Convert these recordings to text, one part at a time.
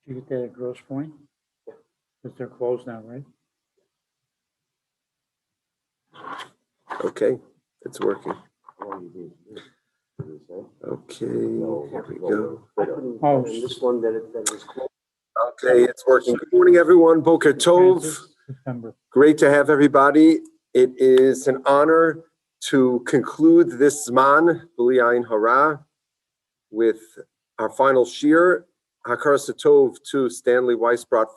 you get that at Grosse Point? Because they're closed now, right? Okay, it's working. Okay, here we go. Oh, This one that is closed. Okay, it's working. Good morning, everyone. Boker Tov. Francis, September. Great to have everybody. It is an honor to conclude this Zman, B'li Ayin Hara, with our final shir. Hakaras Tov to Stanley Weisbrot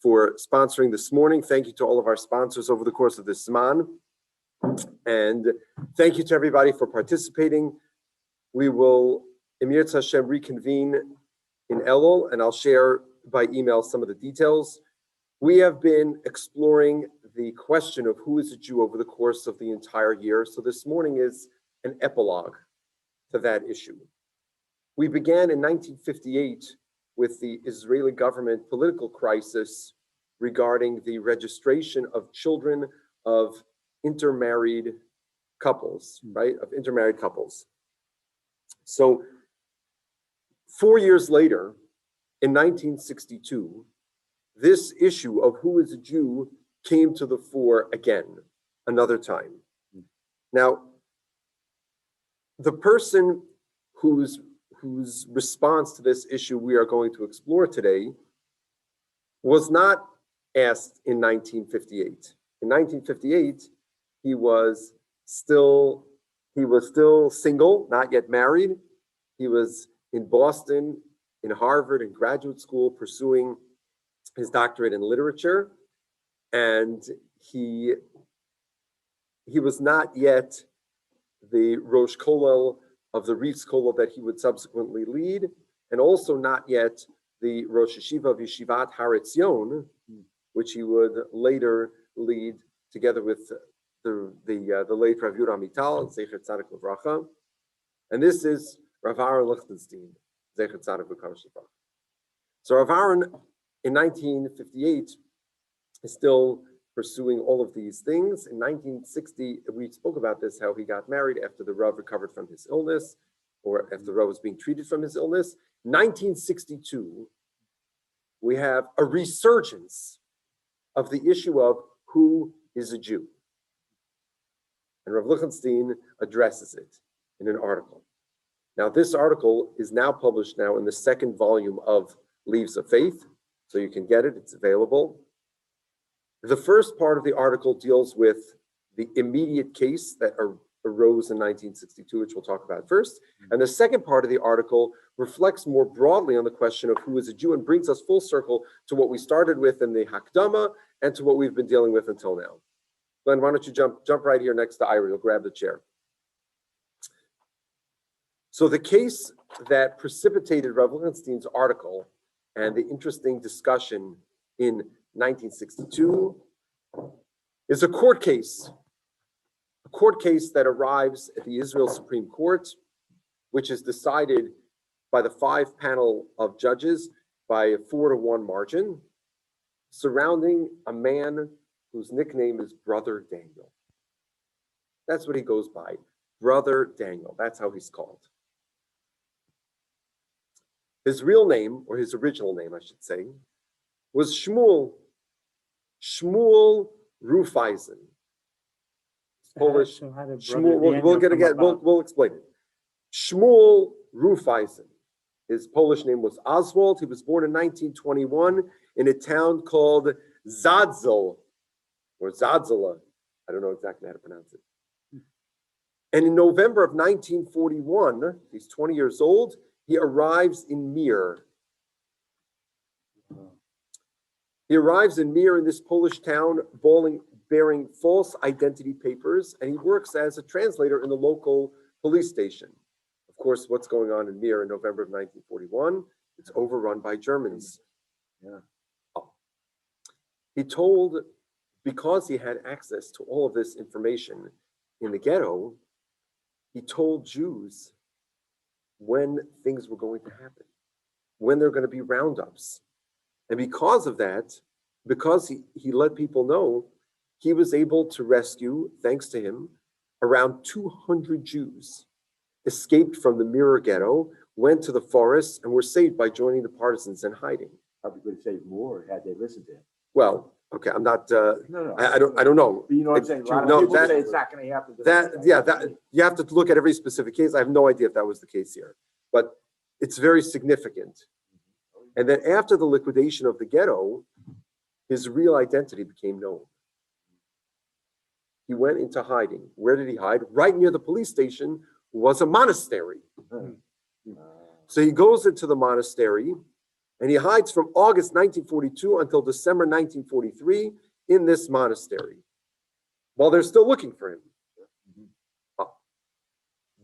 for sponsoring this morning. Thank you to all of our sponsors over the course of this Zman. And thank you to everybody for participating. We will, Emir Hashem, reconvene in Elul, and I'll share by email some of the details. We have been exploring the question of who is a Jew over the course of the entire year. So this morning is an epilogue to that issue. We began in 1958 with the Israeli government political crisis regarding the registration of children of intermarried couples, right? Of intermarried couples. So 4 years later, in 1962, this issue of who is a Jew came to the fore again, another time. Now, the person whose response to this issue we are going to explore today was not asked in 1958. In 1958, he was still single, not yet married. He was in Boston, in Harvard, in graduate school, pursuing his doctorate in literature, and he was not yet the Rosh Kollel of the Reitz Kollel that he would subsequently lead, and also not yet the Rosh Yeshiva of Yeshivat Har Etzion, which he would later lead together with the late Rav Yehuda Amital, Zecher Tzadik Livracha, and this is Rav Aaron Lichtenstein, Zecher Tzadik Livracha. So Rav Aaron, in 1958, is still pursuing all of these things. In 1960, we spoke about this, how he got married after the Rav recovered from his illness, or after the Rav was being treated from his illness. 1962, we have a resurgence of the issue of who is a Jew. And Rav Lichtenstein addresses it in an article. Now, this article is now published now in the second volume of Leaves of Faith, so you can get it, it's available. The first part of the article deals with the immediate case that arose in 1962, which we'll talk about first. And the second part of the article reflects more broadly on the question of who is a Jew and brings us full circle to what we started with in the Hakdama and to what we've been dealing with until now. Glenn, why don't you jump right here next to Ira, you'll grab the chair. So the case that precipitated Rav Lichtenstein's article and the interesting discussion in 1962 is a court case that arrives at the Israel Supreme Court, which is decided by the 5-panel of judges by a 4-1 margin, surrounding a man whose nickname is Brother Daniel. That's what he goes by, Brother Daniel. That's how he's called. His real name, or his original name, I should say, was Shmuel Rufeisen. Polish. So how did Shmuel, Brother we'll get Daniel again. come about? We'll explain it. Shmuel Rufeisen. His Polish name was Oswald. He was born in 1921 in a town called Zadzal, or Zadzala. I don't know exactly how to pronounce it. And in November of 1941, he's 20 years old. He arrives in Mir. He arrives in Mir, in this Polish town, bearing false identity papers, and he works as a translator in the local police station. Of course, what's going on in Mir in November of 1941? It's overrun by Germans. Yeah. He told, because he had access to all of this information in the ghetto, he told Jews when things were going to happen, when there are going to be roundups. And because of that, because he let people know, he was able to rescue, thanks to him, around 200 Jews escaped from the Mir ghetto, went to the forest and were saved by joining the partisans and hiding. Probably could have saved more had they listened to him. Well, okay, I'm not, No. I don't know. But you know what I'm saying? A lot No, of people that- say it's not gonna happen. That, you have to look at every specific case. I have no idea if that was the case here, but it's very significant. And then after the liquidation of the ghetto, his real identity became known. He went into hiding. Where did he hide? Right near the police station was a monastery. So he goes into the monastery and he hides from August 1942 until December 1943 in this monastery while they're still looking for him.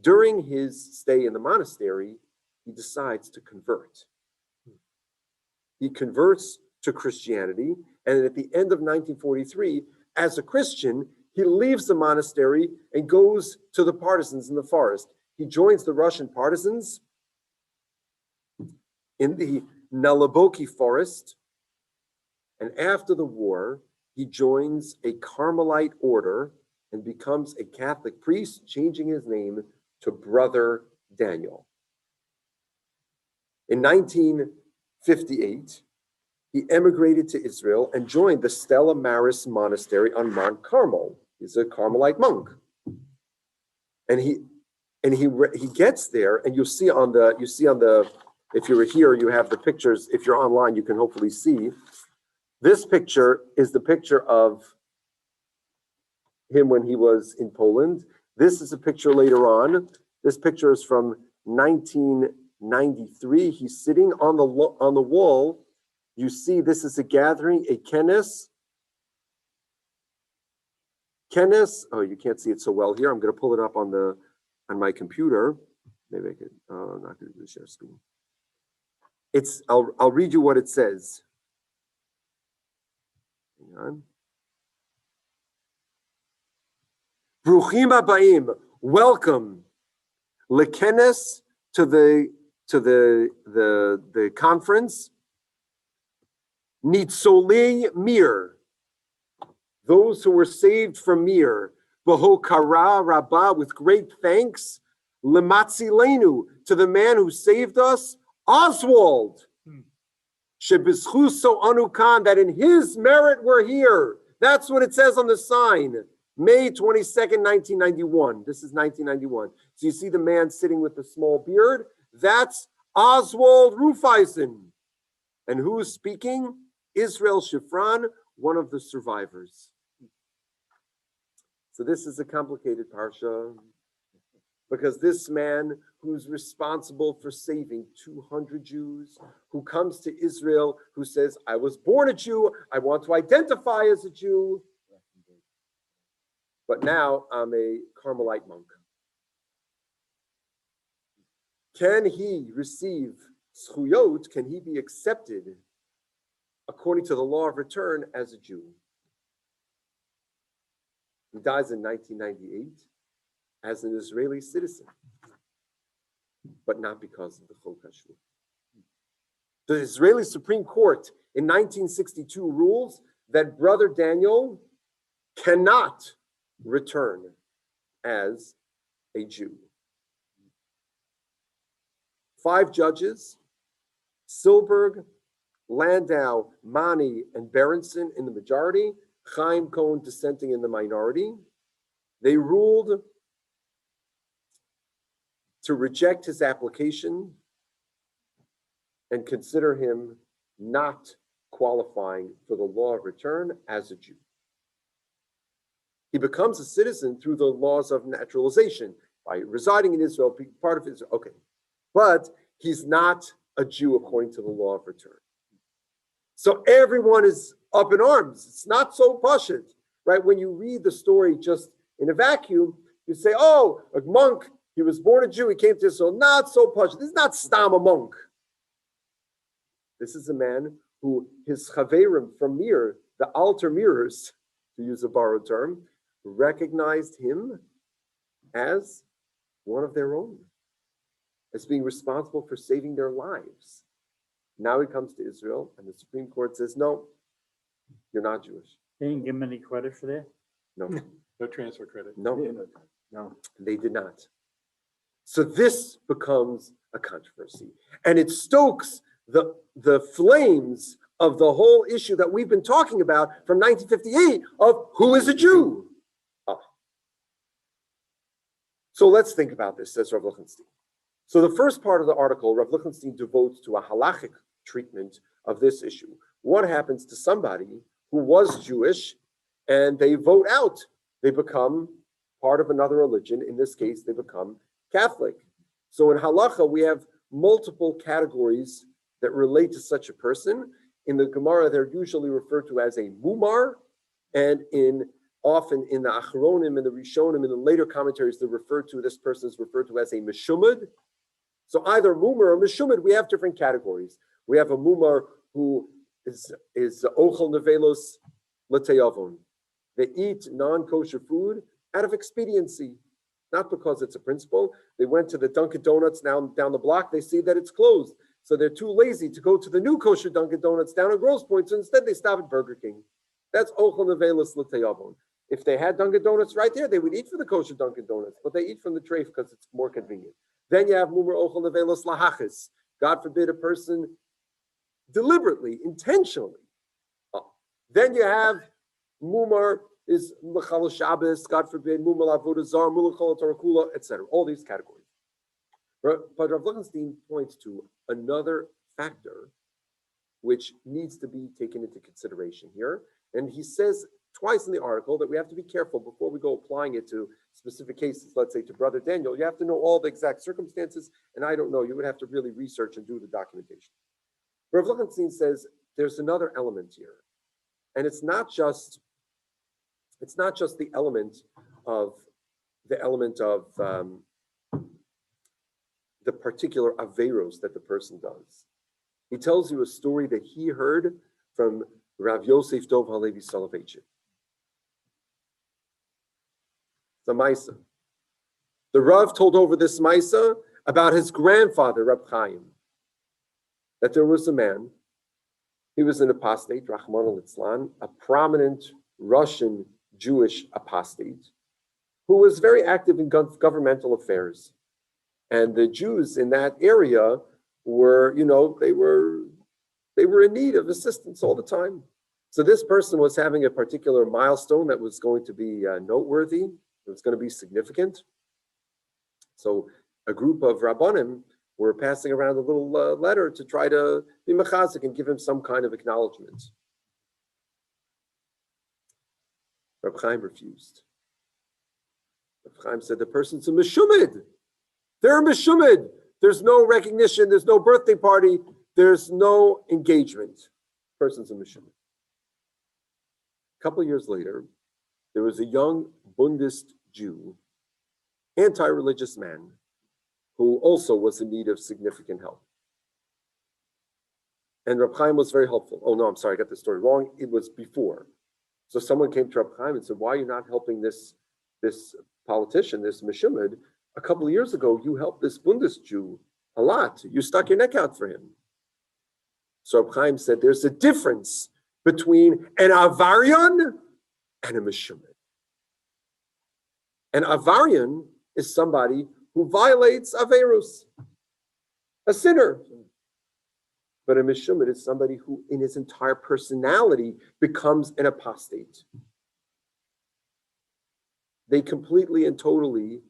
During his stay in the monastery, he decides to convert. He converts to Christianity, and at the end of 1943, as a Christian, he leaves the monastery and goes to the partisans in the forest. He joins the Russian partisans in the Nalaboki forest, and after the war, he joins a Carmelite order and becomes a Catholic priest, changing his name to Brother Daniel. In 1958, he emigrated to Israel and joined the Stella Maris Monastery on Mount Carmel. He's a Carmelite monk. And he gets there, and you see on the, if you were here, you have the pictures. If you're online, you can hopefully see. This picture is the picture of him when he was in Poland. This is a picture later on. This picture is from 1993. He's sitting on the wall. You see, this is a gathering, a kenes. Kenes. Oh, you can't see it so well here. I'm going to pull it up on my computer. Maybe I could. I'm not going to do the share screen. I'll read you what it says. Hang on. Bruchim habayim. Welcome. Lekenes to the conference. Nitzolei Mir, those who were saved from Mir, Behokara Rabbah, with great thanks, Lematzilenu, to the man who saved us, Oswald, Shebizchuso Anukan, that in his merit we're here. That's what it says on the sign. May 22nd, 1991. This is 1991. So you see the man sitting with the small beard? That's Oswald Rufeisen. And who is speaking? Israel Shifran, one of the survivors. So this is a complicated parsha because this man who's responsible for saving 200 Jews, who comes to Israel, who says, I was born a Jew, I want to identify as a Jew, but now I'm a Carmelite monk. Can he receive zchuyot? Can he be accepted according to the law of return as a Jew? He dies in 1998 as an Israeli citizen, but not because of the Chok HaShבות. The Israeli Supreme Court in 1962 rules that Brother Daniel cannot return as a Jew. 5 judges, Silberg, Landau, Mani, and Berenson in the majority, Chaim Cohen dissenting in the minority. They ruled to reject his application and consider him not qualifying for the law of return as a Jew. He becomes a citizen through the laws of naturalization by residing in Israel, being part of Israel. Okay, but he's not a Jew according to the law of return. So everyone is up in arms. It's not so pashut, right? When you read the story just in a vacuum, you say, oh, a monk, he was born a Jew, he came to Israel. Not so pashut. This is not stam a monk. This is a man who his chaverim from Mir, the altar mirrors, to use a borrowed term, recognized him as one of their own, as being responsible for saving their lives. Now he comes to Israel, and the Supreme Court says, no, you're not Jewish. They didn't give him any credit for that? No, No transfer credit. no, No. they did not. So this becomes a controversy, and it stokes the flames of the whole issue that we've been talking about from 1958 of who is a Jew. So let's think about this, says Rav Lichtenstein. So the first part of the article, Rav Lichtenstein devotes to a halachic treatment of this issue. What happens to somebody who was Jewish and they vote out? They become part of another religion. In this case, they become Catholic. So in halacha, we have multiple categories that relate to such a person. In the Gemara, they're usually referred to as a mumar, and often in the Achronim and the Rishonim, in the later commentaries, this person is referred to as a Meshumad. So either Mumar or Meshumad, we have different categories. We have a Mumar who is Ochel Nevelos L'Teyavon. They eat non-kosher food out of expediency, not because it's a principle. They went to the Dunkin' Donuts down the block, they see that it's closed. So they're too lazy to go to the new kosher Dunkin' Donuts down at Grosse Pointe, so instead they stop at Burger King. That's Ochel Nevelos L'Teyavon. If they had Dunkin' Donuts right there, they would eat from the kosher Dunkin' Donuts, but they eat from the treif because it's more convenient. Then you have Mumar Ochel Nevelos Lahachis. God forbid a person deliberately, intentionally. Then you have Mumar is L'chal Shabbos, God forbid, Mumar Avodah Zarah, Mumar Chol Torah Kula, etc. All these categories. But Rav Lichtenstein points to another factor which needs to be taken into consideration here. And he says twice in the article that we have to be careful before we go applying it to specific cases. Let's say to Brother Daniel, you have to know all the exact circumstances, and I don't know. You would have to really research and do the documentation. Rav Lichtenstein says there's another element here, and it's not just the element of the particular averos that the person does. He tells you a story that he heard from Rav Yosef Dov Halevi Soloveitchik. The Maisa. The Rav told over this Maisa about his grandfather, Reb Chaim, that there was a man, he was an apostate, Rachmana litzlan, a prominent Russian Jewish apostate, who was very active in governmental affairs. And the Jews in that area were, they were in need of assistance all the time. So this person was having a particular milestone that was going to be noteworthy. It was going to be significant. So a group of Rabbanim were passing around a little letter to try to be mechazik and give him some kind of acknowledgement. Reb Chaim refused. Reb Chaim said the person's a meshumid. They're a meshumid. There's no recognition. There's no birthday party. There's no engagement. Person's a meshumid. A couple of years later, there was a young Bundist Jew, anti-religious man, who also was in need of significant help. And Reb Chaim was very helpful. Oh no, I'm sorry, I got the story wrong. It was before. So someone came to Reb Chaim and said, why are you not helping this politician, this Meshumid? A couple of years ago, you helped this Bundist Jew a lot. You stuck your neck out for him. So Reb Chaim said, there's a difference between an Avarian and a Meshumid. An Avarian is somebody who violates Averus, a sinner. But a Meshumid is somebody who, in his entire personality, becomes an apostate. They completely and totally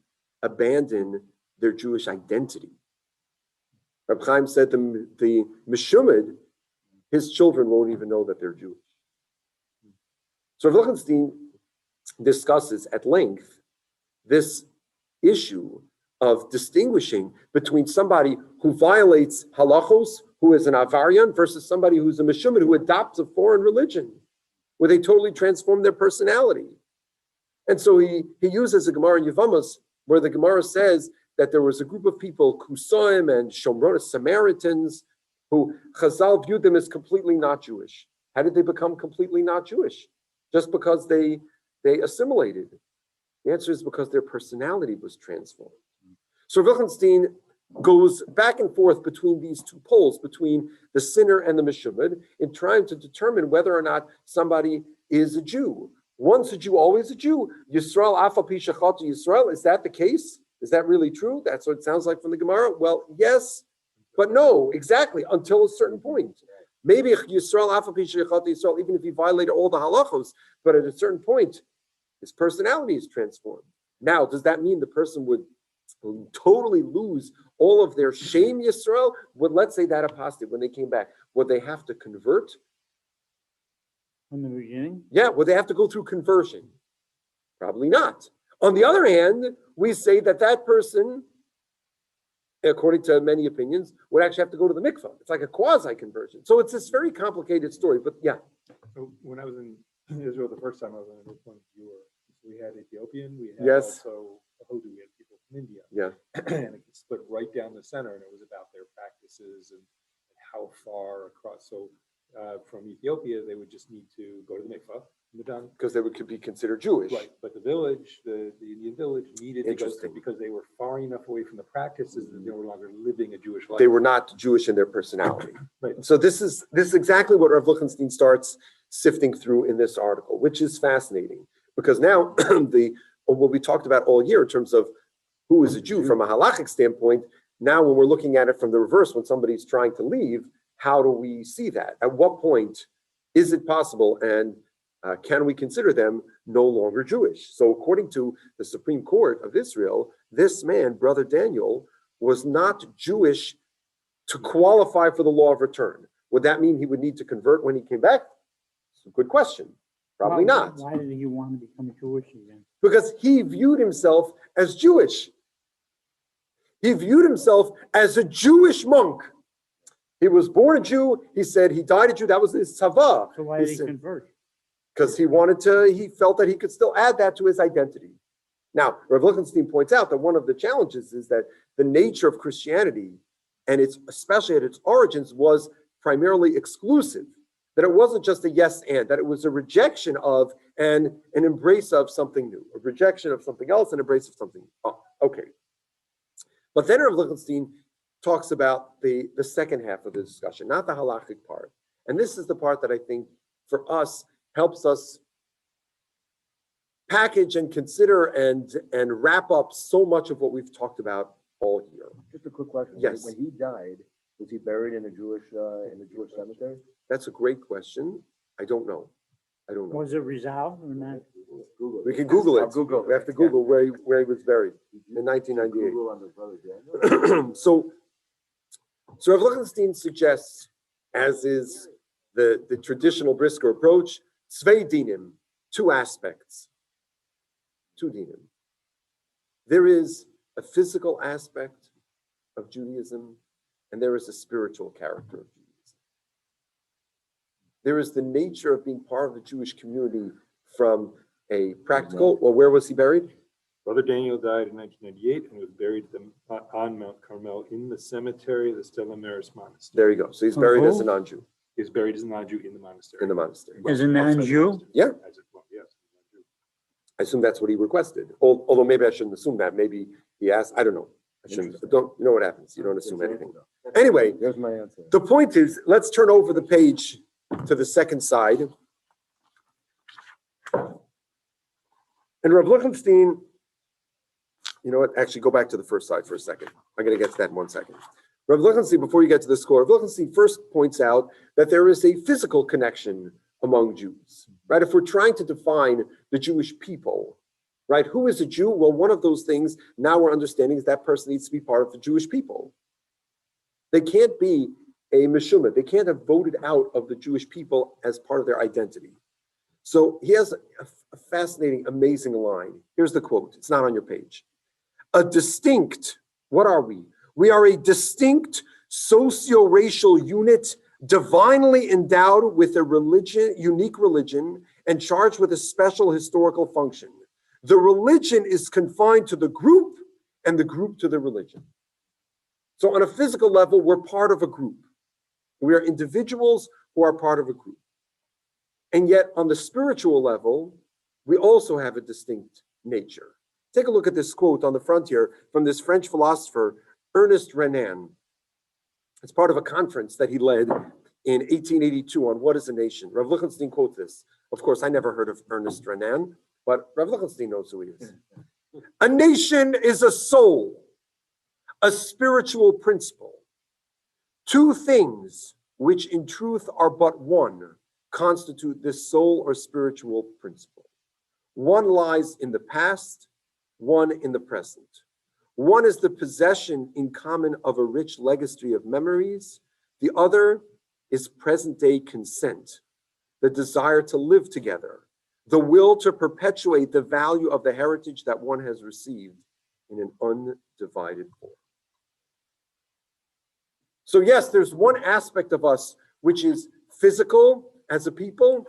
abandon their Jewish identity. Reb Chaim said the Meshumid, his children won't even know that they're Jewish. So Rav Lichtenstein discusses at length this issue of distinguishing between somebody who violates halachos, who is an Avarian, versus somebody who's a Meshumid, who adopts a foreign religion, where they totally transform their personality. And so he uses a Gemara in Yevamos, where the Gemara says that there was a group of people, Kusoim and Shomron, Samaritans, who Chazal viewed them as completely not Jewish. How did they become completely not Jewish? Just because they assimilated. The answer is because their personality was transformed. So Lichtenstein goes back and forth between these two poles, between the sinner and the Meshumid, in trying to determine whether or not somebody is a Jew. Once a Jew, always a Jew. Yisrael, Afal Pi Shechatu Yisrael, is that the case? Is that really true? That's what it sounds like from the Gemara. Well, yes, but no, exactly, until a certain point. Maybe Yisrael, Yisrael, even if he violated all the halachos, but at a certain point, his personality is transformed. Now, does that mean the person would totally lose all of their shame, Yisrael? Would, let's say that apostate, when they came back, would they have to convert? From the beginning? Yeah, would they have to go through conversion? Probably not. On the other hand, we say that that person, according to many opinions, would actually have to go to the mikvah. It's like a quasi-conversion. So it's this very complicated story, but yeah. So when I was in Israel the first time, I was on a point you were. We had Ethiopian, we had Yes. also Hodu, we had people from India. Yeah. And it split right down the center, and it was about their practices and how far across. So from Ethiopia, they would just need to go to the mikvah, and they're done. Because they could be considered Jewish. Right, but the village, the Indian village needed to go Interesting. through because they were far enough away from the practices that they were no longer living a Jewish life. They were not Jewish in their personality. Right. So this is exactly what Rav Lichtenstein starts sifting through in this article, which is fascinating. Because now what we talked about all year in terms of who is a Jew from a halachic standpoint, now when we're looking at it from the reverse, when somebody's trying to leave, how do we see that? At what point is it possible and can we consider them no longer Jewish? So according to the Supreme Court of Israel, this man, Brother Daniel, was not Jewish to qualify for the law of return. Would that mean he would need to convert when he came back? It's a good question. Probably not. Why did he want to become Jewish again? Because he viewed himself as Jewish. He viewed himself as a Jewish monk. He was born a Jew. He said he died a Jew. That was his tzava. So why did he convert? Because he felt that he could still add that to his identity. Now, Rav Lichtenstein points out that one of the challenges is that the nature of Christianity, and it's especially at its origins, was primarily exclusive. That it wasn't just a yes and, that it was a rejection of and an embrace of something new, a rejection of something else, an embrace of something. Oh, okay. But then Rav Lichtenstein talks about the second half of the discussion, not the halachic part. And this is the part that I think for us helps us package and consider and wrap up so much of what we've talked about all year. Just a quick question. Yes. When he died, was he buried in a Jewish cemetery? That's a great question. I don't know. Was it resolved or not? Google it. We can Google it. I'll Google it. We have to Google where he was buried in 1998. Google on the Brother Daniel. So Rav Lichtenstein suggests, as is the traditional Brisker approach, Tzvei dinim, two aspects. Two dinim. There is a physical aspect of Judaism, and there is a spiritual character of Judaism. There is the nature of being part of the Jewish community from a practical, well, where was he buried? Brother Daniel died in 1998 and was buried on Mount Carmel in the cemetery of the Stella Maris Monastery. There you go. So he's buried as a non-Jew He was buried as a non-Jew in the monastery. in the monastery. As a non-Jew? Yeah. As a- well, yes, non-Jew. I assume that's what he requested. Although maybe I shouldn't assume that. Maybe he asked, I don't know. I shouldn't, don't, you know what happens. You don't assume anything. Anyway, There's my answer. the point is, let's turn over the page to the second side. And Rav Lichtenstein, you know what, actually go back to the first side for a second. I'm gonna get to that in 1 second. Rav Lichtenstein, before you get to the score, Rav Lichtenstein first points out that there is a physical connection among Jews, right? If we're trying to define the Jewish people, right? Who is a Jew? Well, one of those things now we're understanding is that person needs to be part of the Jewish people. They can't be a Meshumah. They can't have voted out of the Jewish people as part of their identity. So he has a fascinating, amazing line. Here's the quote. It's not on your page. A distinct, what are we? We are a distinct socio-racial unit divinely endowed with a religion, unique religion, and charged with a special historical function. The religion is confined to the group and the group to the religion. So on a physical level, we're part of a group. We are individuals who are part of a group. And yet on the spiritual level, we also have a distinct nature. Take a look at this quote on the front here from this French philosopher, Ernest Renan. It's part of a conference that he led in 1882 on What is a Nation. Rav Lichtenstein quotes this. Of course, I never heard of Ernest Renan, but Rav Lichtenstein knows who he is. A nation is a soul, a spiritual principle. Two things, which in truth are but one, constitute this soul or spiritual principle. One lies in the past, one in the present. One is the possession in common of a rich legacy of memories. The other is present-day consent, the desire to live together, the will to perpetuate the value of the heritage that one has received in an undivided form. So yes, there's one aspect of us which is physical as a people,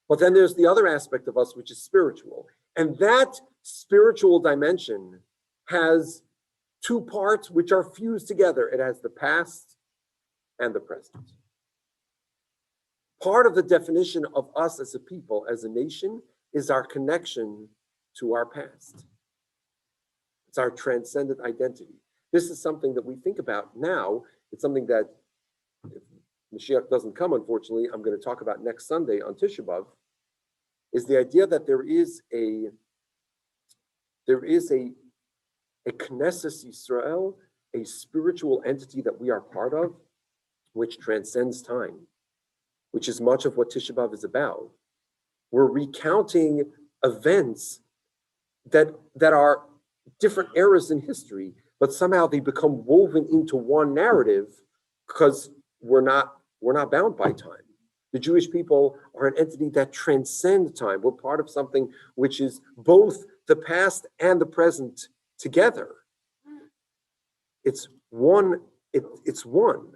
but then there's the other aspect of us which is spiritual. And that spiritual dimension has two parts which are fused together. It has the past and the present. Part of the definition of us as a people, as a nation, is our connection to our past. It's our transcendent identity. This is something that we think about now. It's something that, if Mashiach doesn't come, unfortunately, I'm going to talk about next Sunday on Tisha B'Av, is the idea that there is a Knesset Yisrael, a spiritual entity that we are part of, which transcends time, which is much of what Tisha B'Av is about. We're recounting events that are different eras in history, but somehow they become woven into one narrative because we're not bound by time. The Jewish people are an entity that transcends time. We're part of something which is both the past and the present together. It's one, it's one,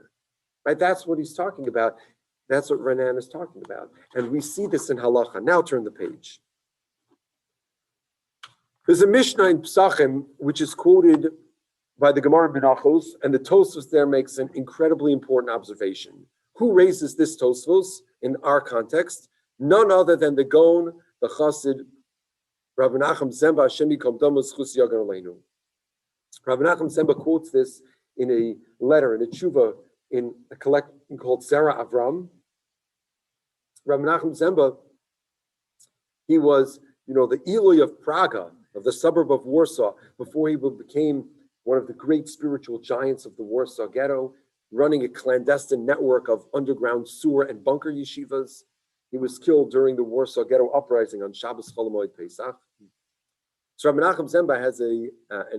right? That's what he's talking about. That's what Renan is talking about. And we see this in Halacha. Now turn the page. There's a Mishnah in Psachim, which is quoted by the Gemara Menachos, and the Tosfos there makes an incredibly important observation. Who raises this Tosfos in our context? None other than the Gaon, the Chassid, Rav Menachem Zemba, Hashem Yikom Damos Chus Yagan Aleinu. Rav Menachem Zemba quotes this in a letter, in a tshuva, in a collection called Zera Avram. Rav Menachem Zemba, he was, the Eloi of Praga, of the suburb of Warsaw, before he became one of the great spiritual giants of the Warsaw Ghetto, running a clandestine network of underground sewer and bunker yeshivas. He was killed during the Warsaw Ghetto uprising on Shabbos Chol Hamoed Pesach. So Rav Menachem Zemba has an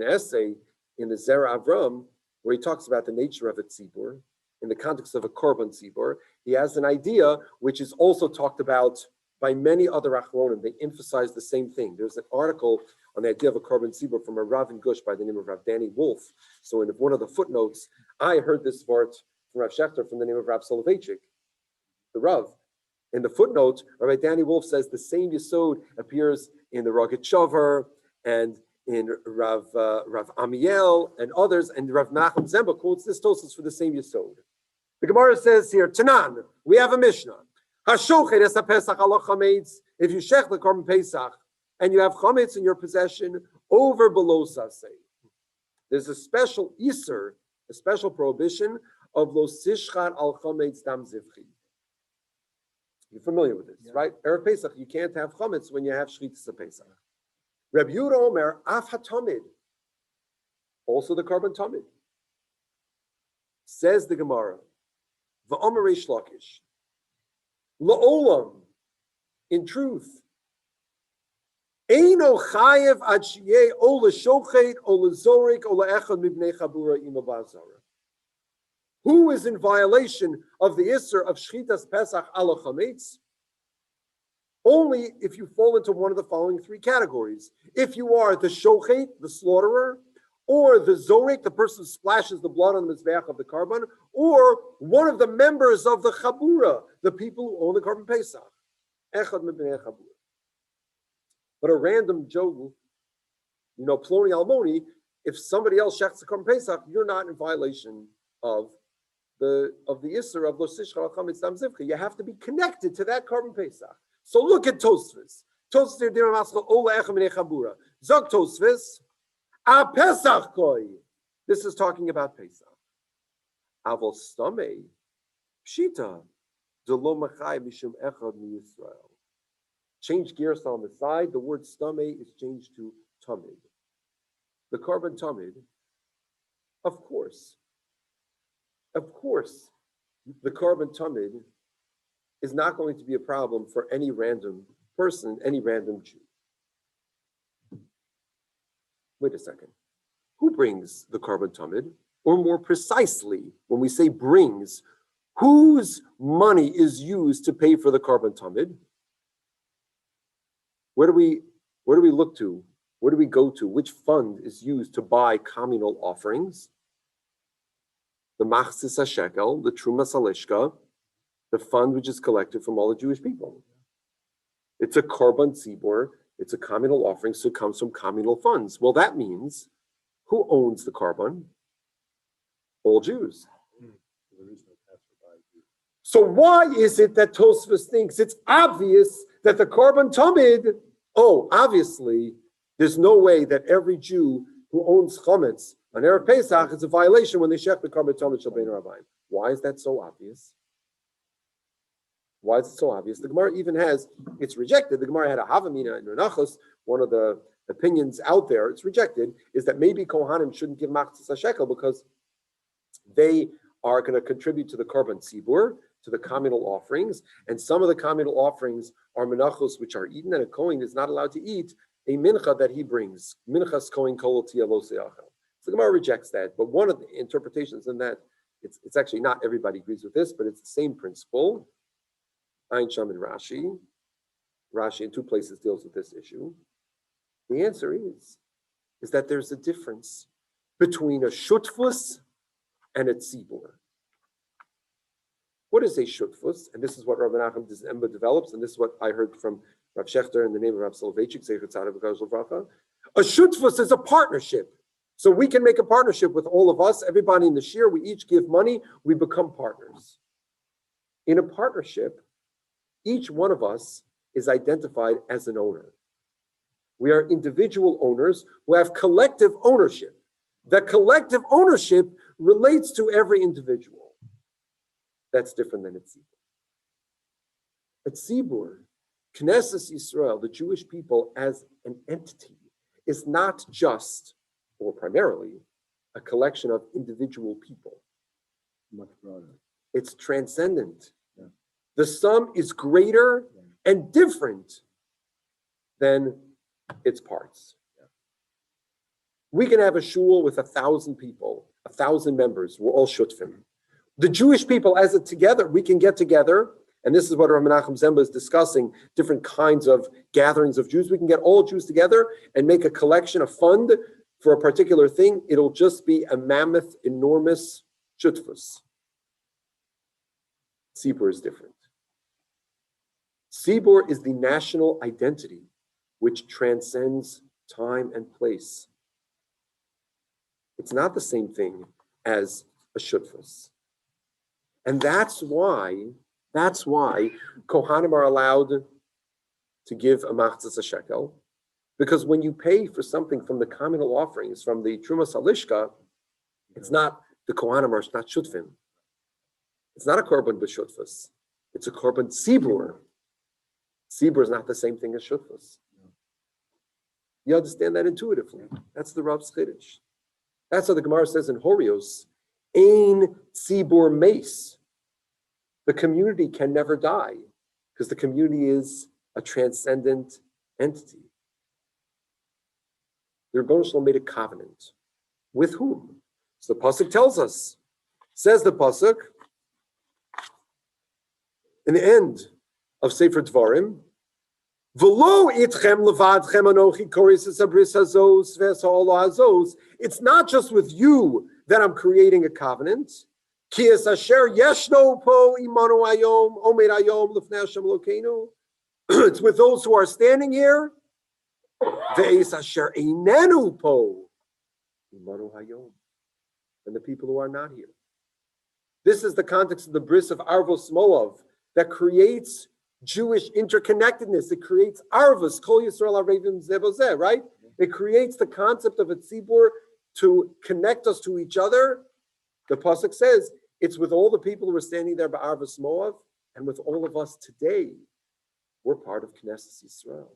essay in the Zera Avram where he talks about the nature of a tzibur in the context of a korban tzibur. He has an idea which is also talked about by many other achronim. They emphasize the same thing. There's an article on the idea of a korban tzibur from a Rav in Gush by the name of Rav Danny Wolf. So in one of the footnotes, I heard this part from Rav Shechter from the name of Rav Soloveitchik, the Rav. In the footnote, Rabbi Danny Wolf says the same Yesod appears in the Rogat Shover and in Rav Amiel and others, and Rav Menachem Zemba quotes this Tosfos for the same Yesod. The Gemara says here, Tanan, we have a Mishnah. Hashochet es haPesach ala chametz. If you shech the korban Pesach and you have chametz in your possession over below saseh, there's a special iser, a special prohibition of lo sishchat al chametz dam zivchi. You're familiar with this, right? Erev Pesach, you can't have chametz when you have shchitas Pesach. Reb Yehuda Omer af hatamid, also the korban tamid. Says the Gemara, va'omer Reish Lakish, la'olam, in truth, eino chayev ad sheyeh o l'shochet o l'zorik o l'echad mibnei chabura ima ba'azara. Who is in violation of the Isser of Shchitas Pesach ala Chametz? Only if you fall into one of the following three categories. If you are the Shochet, the slaughterer, or the Zorik, the person who splashes the blood on the Mizbeach of the Karban, or one of the members of the Chabura, the people who own the Korban Pesach. Echad mibnei Chabura. But a random Joe, Ploni Almoni, if somebody else shechts the Korban Pesach, you're not in violation of the Isser of Lo Sishchar Al Chametz Dam Zivcha. You have to be connected to that Korban Pesach. So look at Tosfos. Tosfos here, Dira Mascha Ola Echem Minei Chabura. Zog Tosfos, A Pesach Koi. This is talking about Pesach. Avol Stamei, Pshita, Delo Machai Mishum Echad Mi Yisrael. Change gears on the side. The word Stamei is changed to tamid. The korban tamid, of course, the korban tamid is not going to be a problem for any random person, any random Jew. Wait a second. Who brings the korban tamid? Or more precisely, when we say brings, whose money is used to pay for the korban tamid? Where do we look to? Where do we go to? Which fund is used to buy communal offerings? The Machzis HaShekel, the Trumas HaLishka, the fund which is collected from all the Jewish people. It's a korban tzibur, it's a communal offering, so it comes from communal funds. Well, that means, who owns the korban? All Jews. There is no passerby Jew. So why is it that Tosfos thinks it's obvious that the korban tamid, obviously, there's no way that every Jew who owns chametz on Erev Pesach is a violation when they shech the korban tamid shel bein rabbaim. Why is that so obvious? Why is it so obvious? The Gemara even has, it's rejected. The Gemara had a Havamina in Renachos. One of the opinions out there, it's rejected, is that maybe Kohanim shouldn't give Machzis HaShekel because they are going to contribute to the korban tzibur, to the communal offerings, and some of the communal offerings are menachos which are eaten, and a Kohen is not allowed to eat a mincha that he brings. Minchas Kohen kol tia lo seachel. So the Gemara rejects that, but one of the interpretations in that, it's actually not everybody agrees with this, but it's the same principle. Ein Sham and Rashi in two places deals with this issue. The answer is that there's a difference between a shutfus and a tzibur. What is a shutfus? And this is what Rabbi Nachum Emba develops, and this is what I heard from Rav Shechter in the name of Rav Soloveitchik, Zeichat Tzaddik V'Kaddosh L'Vracha. A shutfus is a partnership. So we can make a partnership with all of us, everybody in the shir, we each give money, we become partners. In a partnership, each one of us is identified as an owner. We are individual owners who have collective ownership. The collective ownership relates to every individual. That's different than a tzibur. A tzibur, Knesset Yisrael, the Jewish people as an entity, is not just, or primarily, a collection of individual people. Much broader. It's transcendent. Yeah. The sum is greater and different than its parts. Yeah. We can have a shul with 1,000 people, 1,000 members. We're all shutfim. The Jewish people, as it together, we can get together, and this is what Rabbi Menachem Zemba is discussing, different kinds of gatherings of Jews. We can get all Jews together and make a collection, a fund for a particular thing. It'll just be a mammoth, enormous shutfus. Tzibur is different. Tzibur is the national identity which transcends time and place. It's not the same thing as a shutfus. And that's why Kohanim are allowed to give a Machzis HaShekel, because when you pay for something from the communal offerings, from the Trumas HaLishka, it's not, the Kohanim are not shutfim. It's not a korban b'shutfus. It's a korban tzibur. Tzibur is not the same thing as shutfus. You understand that intuitively. That's the Rav's Chiddush. That's what the Gemara says in Horios, Ein tzibur meis. The community can never die because the community is a transcendent entity. The Rebbeinu Shalom made a covenant. With whom? So the Pasuk tells us, says the Pasuk, in the end of Sefer Dvarim, V'lo itchem levadchem anochi koris es habris hazos v'es hazos. It's not just with you that I'm creating a covenant. Ki es asher yeshno po imanu hayom omer hayom lifnei Hashem Elokeinu. It's with those who are standing here. Ve'es asher einenu po imanu hayom, and the people who are not here. This is the context of the bris of Arvos Molov that creates Jewish interconnectedness. It creates Arvos, Kol Yisrael Arevim Zebozeh, right? It creates the concept of a tzibur to connect us to each other. The pasuk says it's with all the people who are standing there by Arvos Moav, and with all of us today. We're part of Knesset Yisrael.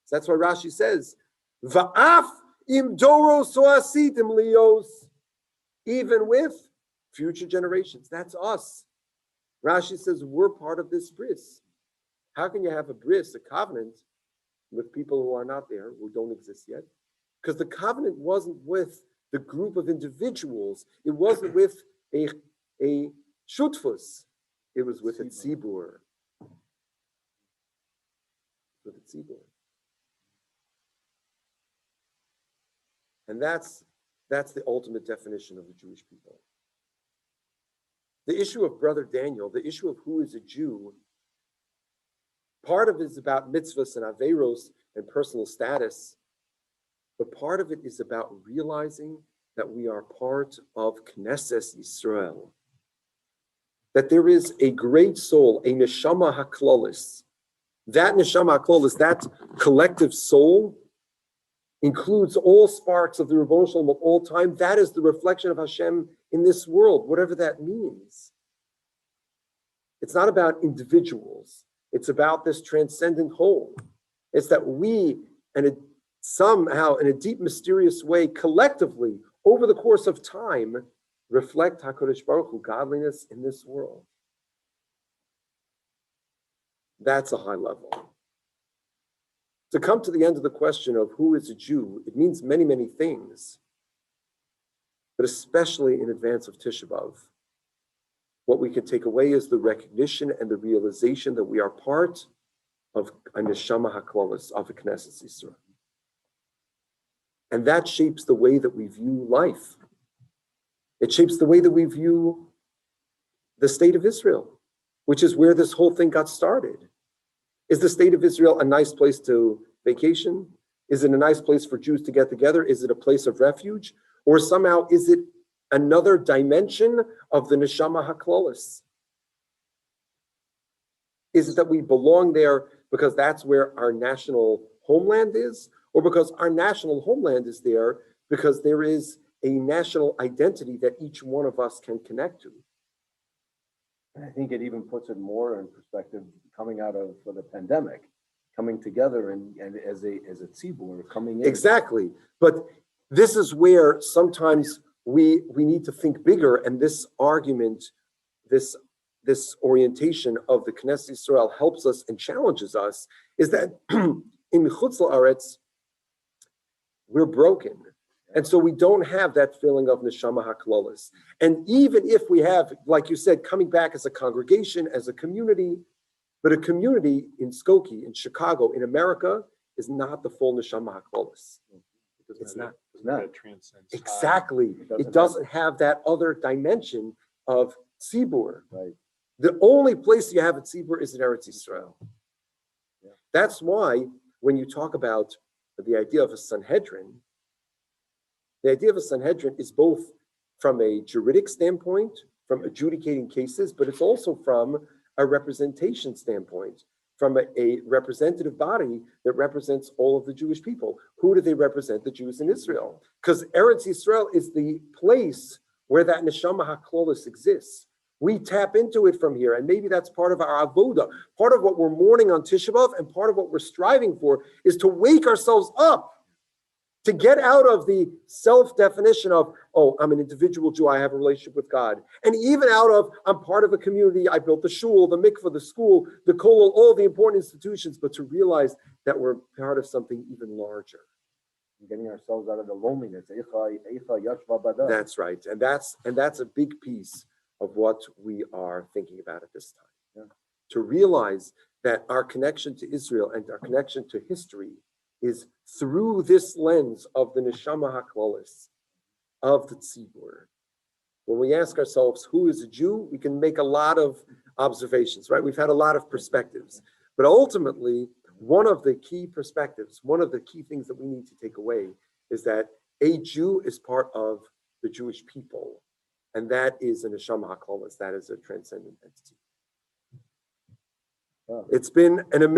So that's why Rashi says Va'af im doros soasitim lios, even with future generations. That's us. Rashi says we're part of this bris. How can you have a bris, a covenant, with people who are not there, who don't exist yet? Because the covenant wasn't with the group of individuals. It wasn't with a shutfus. It was with a tzibur. With a tzibur. And that's the ultimate definition of the Jewish people. The issue of Brother Daniel, the issue of who is a Jew, part of it is about mitzvahs and averos and personal status, but part of it is about realizing that we are part of Knesset Yisrael, that there is a great soul, a neshama haklolis. That neshama haklolis, that collective soul, includes all sparks of the Rebbeinu Shalom of all time. That is the reflection of Hashem in this world, whatever that means. It's not about individuals. It's about this transcendent whole. It's that we, and somehow in a deep, mysterious way, collectively, over the course of time, reflect HaKadosh Baruch Hu, godliness in this world. That's a high level. To come to the end of the question of who is a Jew, it means many, many things, but especially in advance of Tisha B'Av. What we can take away is the recognition and the realization that we are part of a neshama haklalis, of a Knesset Yisrael. And that shapes the way that we view life. It shapes the way that we view the state of Israel, which is where this whole thing got started. Is the state of Israel a nice place to vacation? Is it a nice place for Jews to get together? Is it a place of refuge? Or somehow is it another dimension of the neshama haklalis? Is it that we belong there because that's where our national homeland is? Or because our national homeland is there because there is a national identity that each one of us can connect to? I think it even puts it more in perspective coming out of the pandemic, coming together and as a tzibur coming in. Exactly. But this is where sometimes we need to think bigger, and this argument, this orientation of the Knesset Yisrael helps us and challenges us, is that in Chutz La'aretz, we're broken. And so we don't have that feeling of neshama haklalis. And even if we have, like you said, coming back as a congregation, as a community, but a community in Skokie, in Chicago, in America, is not the full neshama haklalis. It's not. It transcends time. Exactly. It doesn't have that other dimension of tzibur. Right. The only place you have a tzibur is in Eretz Yisrael. Yeah. That's why when you talk about the idea of a Sanhedrin, the idea of a Sanhedrin is both from a juridic standpoint, from adjudicating cases, but it's also from a representation standpoint, from a representative body that represents all of the Jewish people. Who do they represent? The Jews in Israel. Because Eretz Yisrael is the place where that neshama haklalis exists. We tap into it from here, and maybe that's part of our avoda. Part of what we're mourning on Tisha B'Av, and part of what we're striving for, is to wake ourselves up, to get out of the self-definition of, oh, I'm an individual Jew, I have a relationship with God. And even out of, I'm part of a community, I built the shul, the mikveh, the school, the kollel, all the important institutions, but to realize that we're part of something even larger. Getting ourselves out of the loneliness. Eicha yashva bada. That's right. And that's a big piece of what we are thinking about at this time. Yeah. To realize that our connection to Israel and our connection to history is through this lens of the neshama haklalis, of the tzibur. When we ask ourselves, who is a Jew? We can make a lot of observations, right? We've had a lot of perspectives. But ultimately, one of the key perspectives, one of the key things that we need to take away is that a Jew is part of the Jewish people. And that is a neshama haklalis, that is a transcendent entity. Wow. It's been an amazing